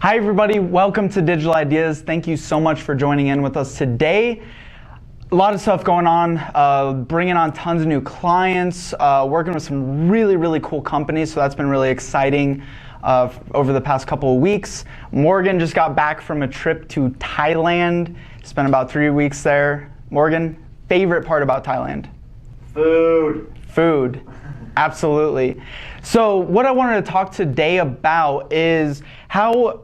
Hi everybody, welcome to Digital Ideas. Thank you so much for joining in with us today. A lot of stuff going on, bringing on tons of new clients, working with some really cool companies, so that's been really exciting over the past couple of weeks. Morgan just got back from a trip to Thailand, spent about 3 weeks there. Morgan, favorite part about Thailand? Food, absolutely. So what I wanted to talk today about is how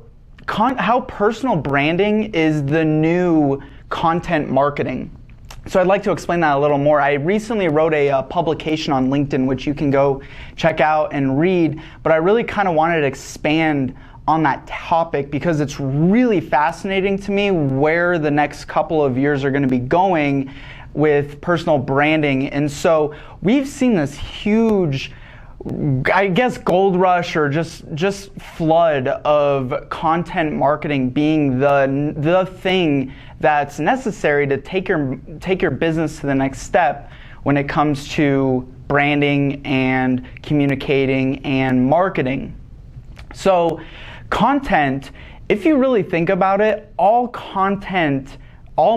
personal branding is the new content marketing. So I'd like to explain that a little more. I recently wrote a publication on LinkedIn, which you can go check out and read, but I really kind of wanted to expand on that topic because it's really fascinating to me where the next couple of years are going to be going with personal branding. And so we've seen this huge, I guess, gold rush or just flood of content marketing being the thing that's necessary to take your business to the next step when it comes to branding and communicating and marketing. So content, if you really think about it, all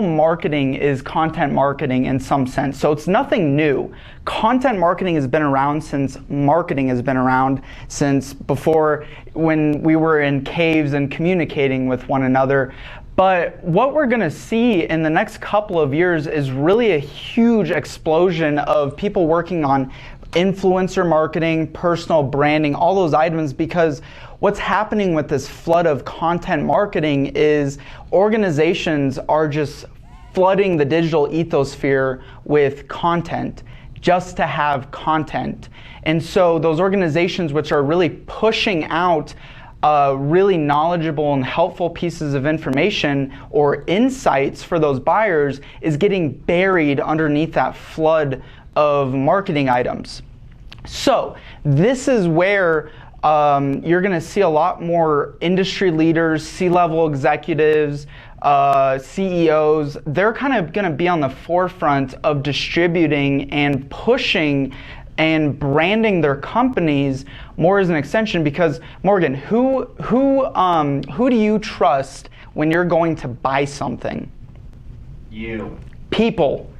marketing is content marketing in some sense. So it's nothing new. Content marketing has been around since marketing has been around since before, when we were in caves and communicating with one another. But what we're going to see in the next couple of years is really a huge explosion of people working on influencer marketing, personal branding, all those items, because what's happening with this flood of content marketing is organizations are just flooding the digital ethosphere with content just to have content. And so those organizations which are really pushing out really knowledgeable and helpful pieces of information or insights for those buyers is getting buried underneath that flood of marketing items. So this is where you're going to see a lot more industry leaders, C-level executives, CEOs. They're kind of going to be on the forefront of distributing and pushing and branding their companies more as an extension. Because Morgan, who do you trust when you're going to buy something? You. People.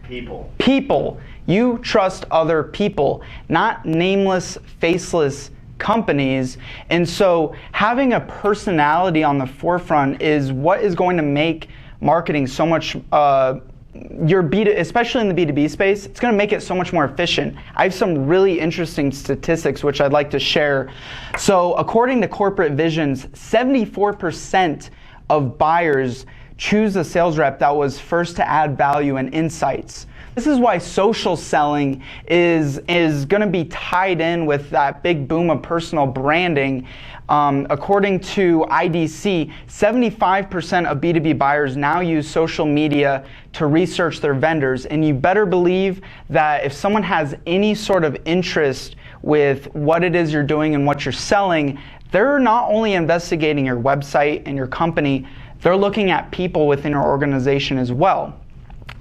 You trust other people, not nameless, faceless companies. And so having a personality on the forefront is what is going to make marketing so much, especially in the B2B space, it's going to make it so much more efficient. I have some really interesting statistics which I'd like to share. So according to Corporate Visions, 74% of buyers choose a sales rep that was first to add value and insights. This is why social selling is going to be tied in with that big boom of personal branding. According to IDC, 75% of B2B buyers now use social media to research their vendors. And you better believe that if someone has any sort of interest with what it is you're doing and what you're selling, they're not only investigating your website and your company, they're looking at people within your organization as well.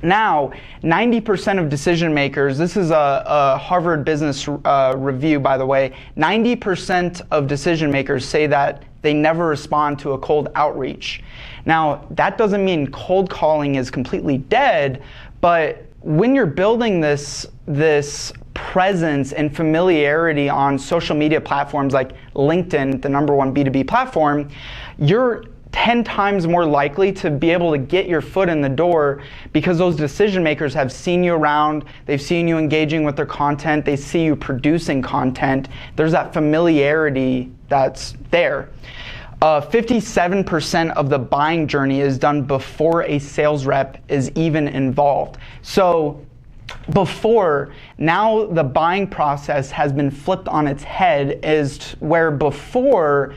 Now, 90% of decision makers, this is a Harvard Business Review, by the way, 90% of decision makers say that they never respond to a cold outreach. Now, that doesn't mean cold calling is completely dead, but when you're building this presence and familiarity on social media platforms like LinkedIn, the #1 B2B platform, you're 10 times more likely to be able to get your foot in the door because those decision makers have seen you around, they've seen you engaging with their content, they see you producing content. There's that familiarity that's there. 57% of the buying journey is done before a sales rep is even involved. So now the buying process has been flipped on its head, where before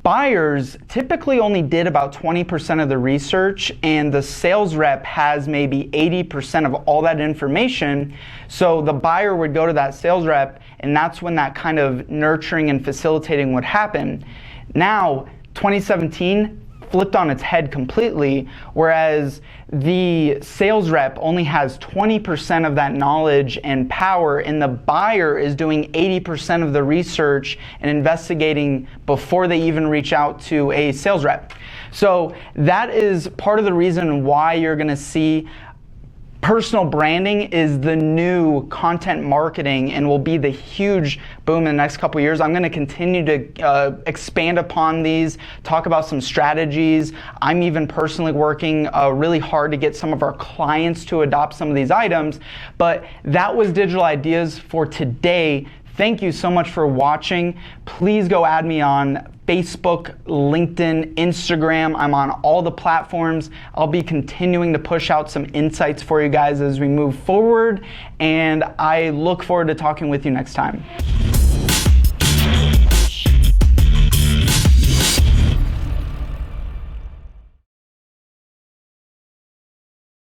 buyers typically only did about 20% of the research, and the sales rep has maybe 80% of all that information. So the buyer would go to that sales rep, and that's when that kind of nurturing and facilitating would happen. Now, 2017, flipped on its head completely, whereas the sales rep only has 20% of that knowledge and power, and the buyer is doing 80% of the research and investigating before they even reach out to a sales rep. So that is part of the reason why you're going to see personal branding is the new content marketing and will be the huge boom in the next couple of years. I'm going to continue to expand upon these, talk about some strategies. I'm even personally working really hard to get some of our clients to adopt some of these items. But that was Digital Ideas for today. Thank you so much for watching. Please go add me on Facebook, LinkedIn, Instagram. I'm on all the platforms. I'll be continuing to push out some insights for you guys as we move forward, and I look forward to talking with you next time.